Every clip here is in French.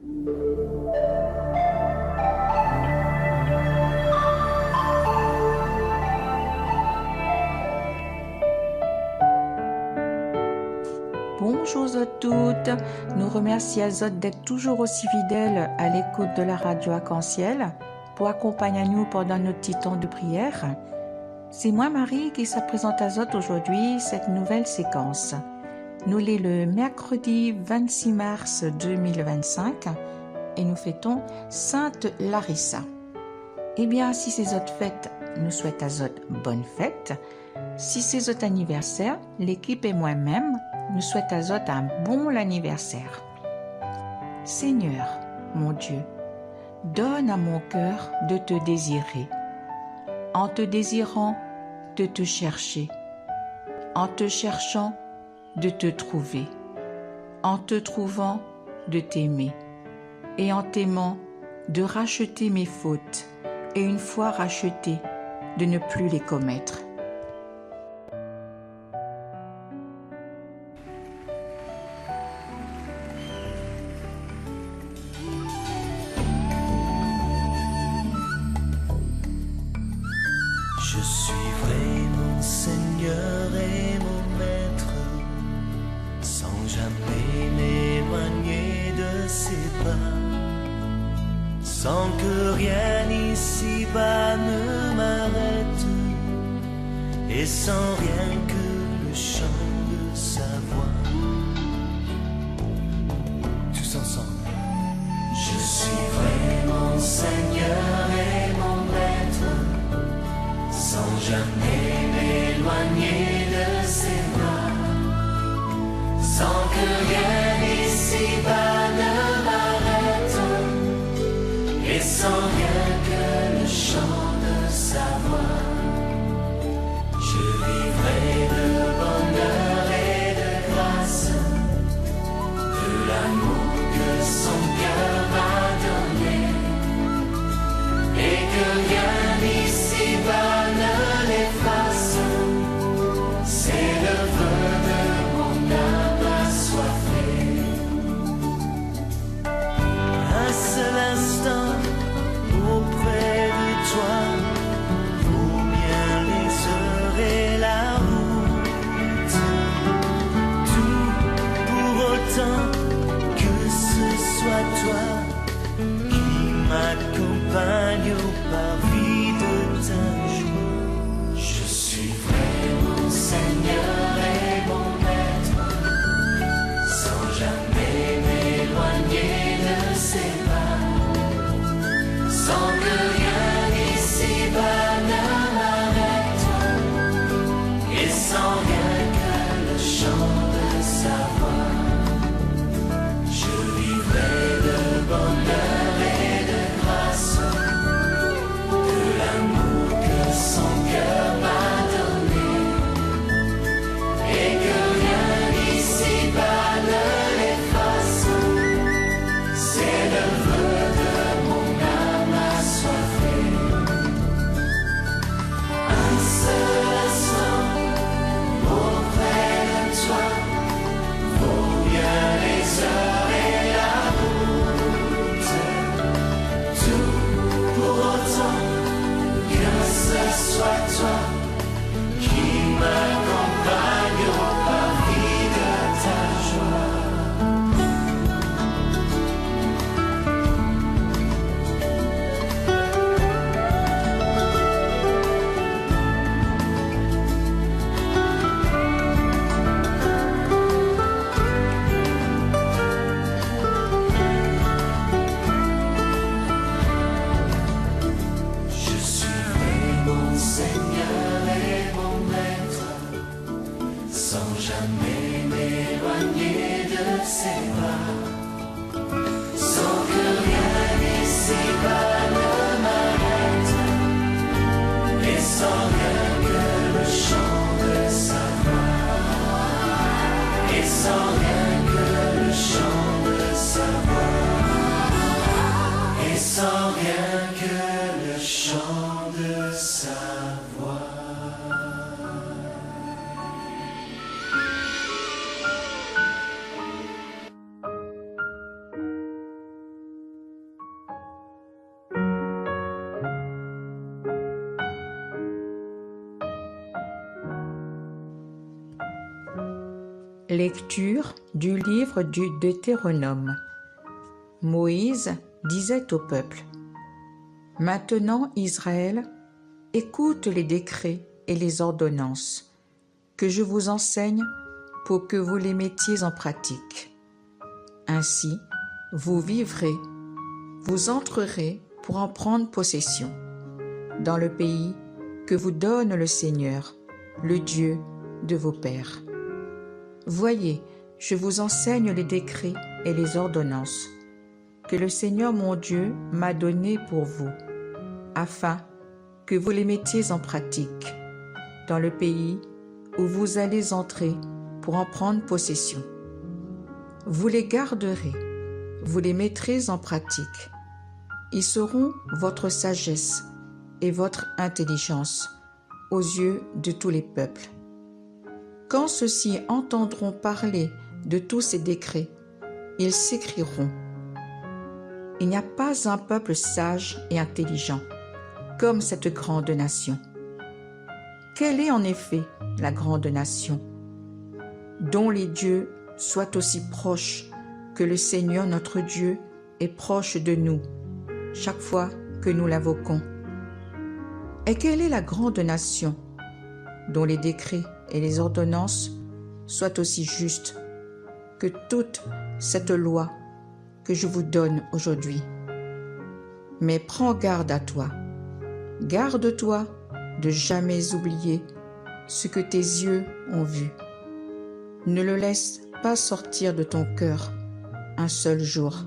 Bonjour à toutes, nous remercions Azot d'être toujours aussi fidèles à l'écoute de la radio Arc-en-Ciel pour accompagner nous pendant notre petit temps de prière. C'est moi Marie qui se présente à Azot aujourd'hui cette nouvelle séquence. Nous l'est le mercredi 26 mars 2025 et nous fêtons Sainte Larissa. Eh bien, si c'est votre fête, nous souhaitons à Azot bonne fête. Si c'est votre anniversaire, l'équipe et moi-même nous souhaitons à Azot un bon anniversaire. Seigneur, mon Dieu, donne à mon cœur de te désirer. En te désirant, de te chercher. En te cherchant, de te trouver. En te trouvant, de t'aimer. Et en t'aimant, de racheter mes fautes. Et une fois rachetées, de ne plus les commettre. Je suivrai mon Seigneur et mon Maître, sans jamais m'éloigner de ses pas, sans que rien ici-bas ne m'arrête, et sans rien que le chant de sa voix. Tous ensemble. Je suivrai mon Seigneur et mon Maître, sans jamais m'éloigner de ses bras, sans que rien ici-bas ne m'arrête, et sans rien que le chant de sa voix. Je vivrai de bonheur et de grâce, de l'amour que son cœur m'a donné, et que rien ici-bas ne l'efface. C'est le vœu de mon âme assoiffée. Un seul instant auprès de toi vaut bien les heures et la route. Tout pour autant que ce soit toi qui m'accompagne au parvis de ta joie. Je suivrai mon Seigneur et mon Maître, sans jamais m'éloigner de ses pas, sans que rien ici-bas ne m'arrête, et sans rien que le chant de sa voix. Je vivrai de bonheur et de grâce, Lecture du livre du Deutéronome. Moïse disait au peuple : « Maintenant, Israël, écoute les décrets et les ordonnances que je vous enseigne pour que vous les mettiez en pratique. Ainsi, vous vivrez, vous entrerez pour en prendre possession dans le pays que vous donne le Seigneur, le Dieu de vos pères. Voyez, je vous enseigne les décrets et les ordonnances que le Seigneur mon Dieu m'a donnés pour vous, afin que vous les mettiez en pratique dans le pays où vous allez entrer pour en prendre possession. Vous les garderez, vous les mettrez en pratique. Ils seront votre sagesse et votre intelligence aux yeux de tous les peuples. Quand ceux-ci entendront parler de tous ces décrets, ils s'écrieront : il n'y a pas un peuple sage et intelligent comme cette grande nation. Quelle est en effet la grande nation, dont les dieux soient aussi proches que le Seigneur notre Dieu est proche de nous chaque fois que nous l'invoquons? Et quelle est la grande nation, dont les décrets et les ordonnances soient aussi justes que toute cette loi que je vous donne aujourd'hui? Mais prends garde à toi, garde-toi de jamais oublier ce que tes yeux ont vu. Ne le laisse pas sortir de ton cœur un seul jour.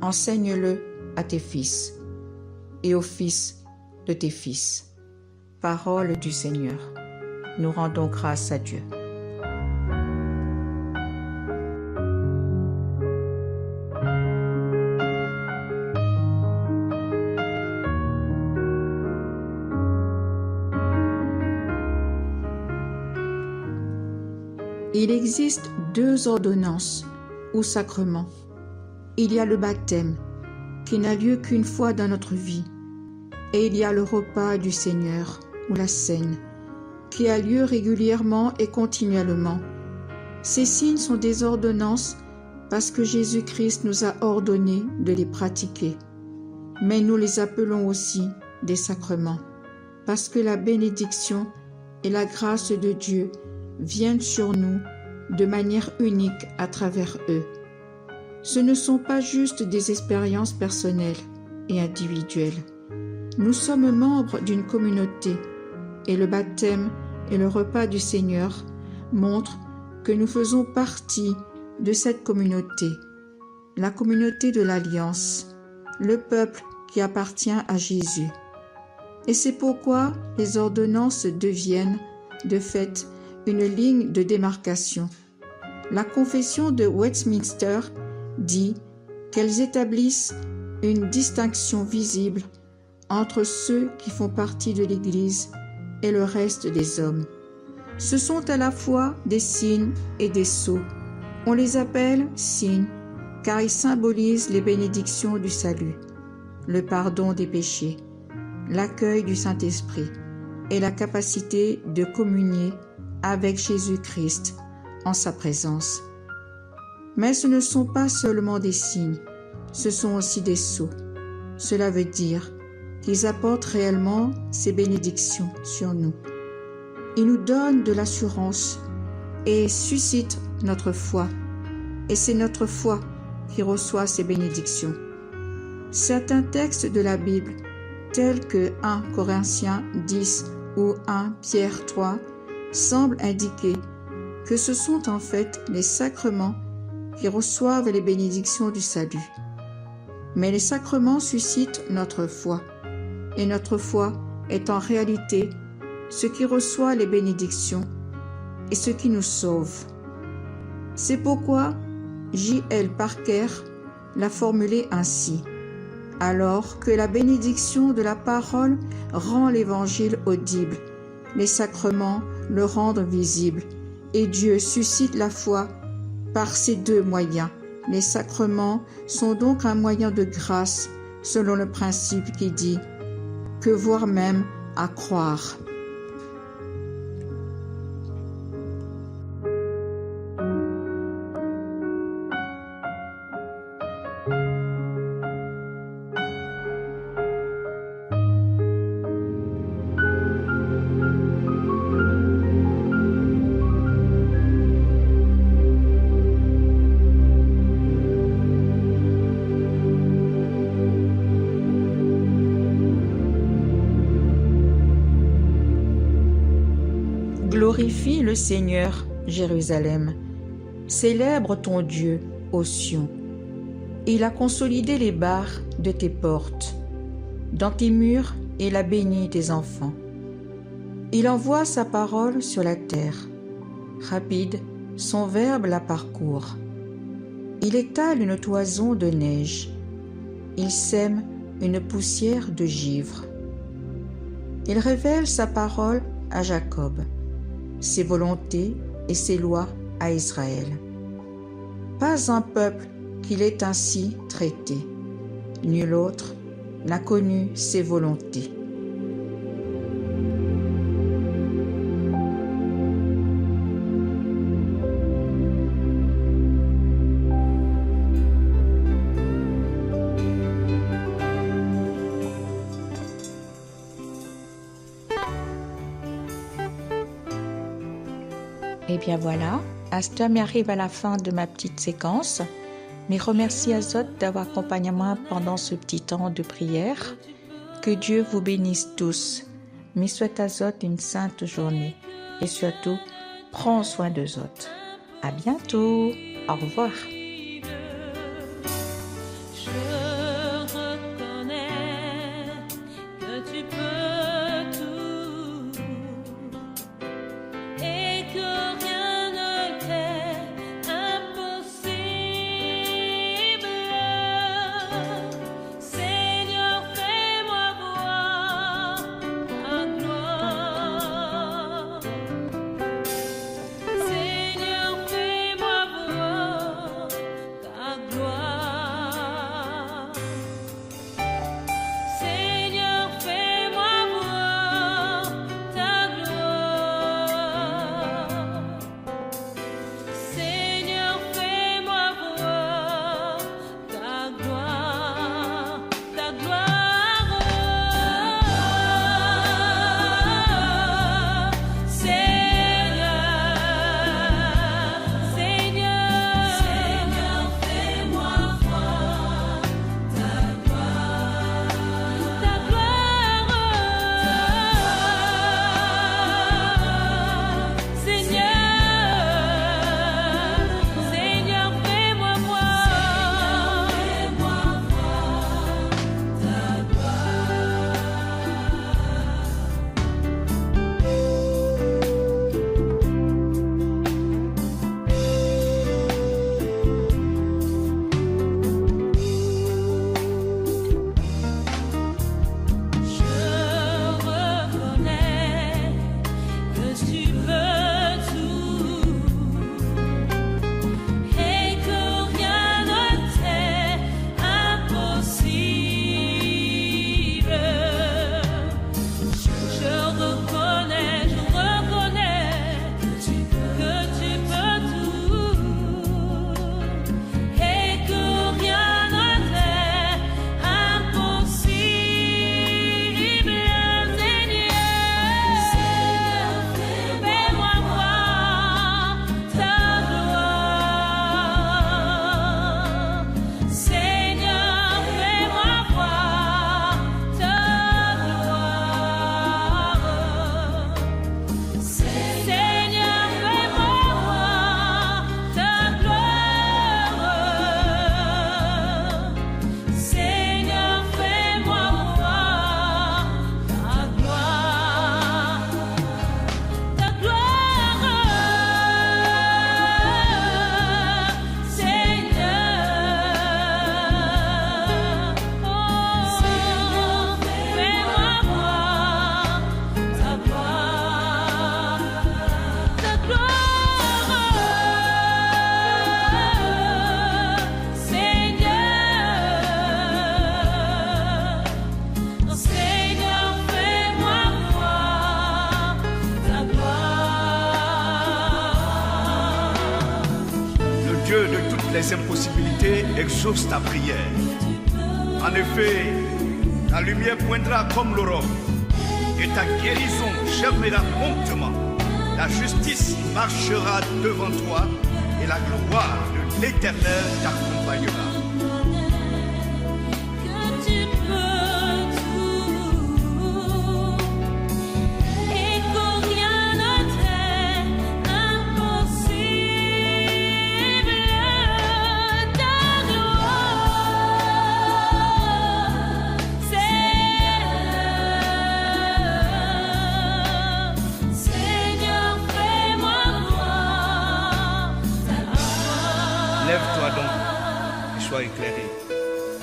Enseigne-le à tes fils et aux fils de tes fils. Parole du Seigneur. Nous rendons grâce à Dieu. Il existe 2 ordonnances ou sacrements. Il y a le baptême, qui n'a lieu qu'une fois dans notre vie, et il y a le repas du Seigneur, ou la scène, qui a lieu régulièrement et continuellement. Ces signes sont des ordonnances parce que Jésus-Christ nous a ordonné de les pratiquer. Mais nous les appelons aussi des sacrements, parce que la bénédiction et la grâce de Dieu viennent sur nous de manière unique à travers eux. Ce ne sont pas juste des expériences personnelles et individuelles. Nous sommes membres d'une communauté et le baptême et le repas du Seigneur montrent que nous faisons partie de cette communauté, la communauté de l'Alliance, le peuple qui appartient à Jésus. Et c'est pourquoi les ordonnances deviennent, de fait, une ligne de démarcation. La confession de Westminster dit qu'elles établissent une distinction visible entre ceux qui font partie de l'Église et le reste des hommes. Ce sont à la fois des signes et des sceaux. On les appelle signes car ils symbolisent les bénédictions du salut, le pardon des péchés, l'accueil du Saint-Esprit et la capacité de communier avec Jésus-Christ en sa présence. Mais ce ne sont pas seulement des signes, ce sont aussi des sceaux. Cela veut dire qu'ils apportent réellement ces bénédictions sur nous. Ils nous donnent de l'assurance et suscitent notre foi. Et c'est notre foi qui reçoit ces bénédictions. Certains textes de la Bible, tels que 1 Corinthiens 10 ou 1 Pierre 3, semblent indiquer que ce sont en fait les sacrements qui reçoivent les bénédictions du salut. Mais les sacrements suscitent notre foi, et notre foi est en réalité ce qui reçoit les bénédictions et ce qui nous sauve. C'est pourquoi J.L. Parker l'a formulé ainsi : alors que la bénédiction de la parole rend l'évangile audible, les sacrements le rendent visible, et Dieu suscite la foi par ces 2 moyens. Les sacrements sont donc un moyen de grâce, selon le principe qui dit que voir même à croire. Glorifie le Seigneur, Jérusalem. Célèbre ton Dieu, ô Sion. Il a consolidé les barres de tes portes. Dans tes murs, il a béni tes enfants. Il envoie sa parole sur la terre. Rapide, son verbe la parcourt. Il étale une toison de neige. Il sème une poussière de givre. Il révèle sa parole à Jacob, ses volontés et ses lois à Israël. Pas un peuple qu'il ait ainsi traité. Nul autre n'a connu ses volontés. Et bien voilà, Astom arrive à la fin de ma petite séquence. Mais remercie Azot d'avoir accompagné moi pendant ce petit temps de prière. Que Dieu vous bénisse tous. Mais souhaite à Zot une sainte journée. Et surtout, prends soin de Zot. À bientôt. Au revoir. Les impossibilités exaucent ta prière. En effet, ta lumière poindra comme l'aurore et ta guérison germera promptement. La justice marchera devant toi et la gloire de l'Éternel t'accompagnera. Et qu'aucun ne t'ait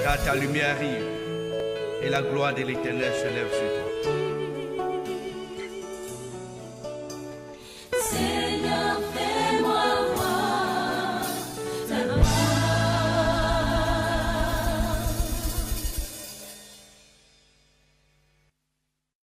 car ta lumière arrive et la gloire de l'Éternel se lève sur toi.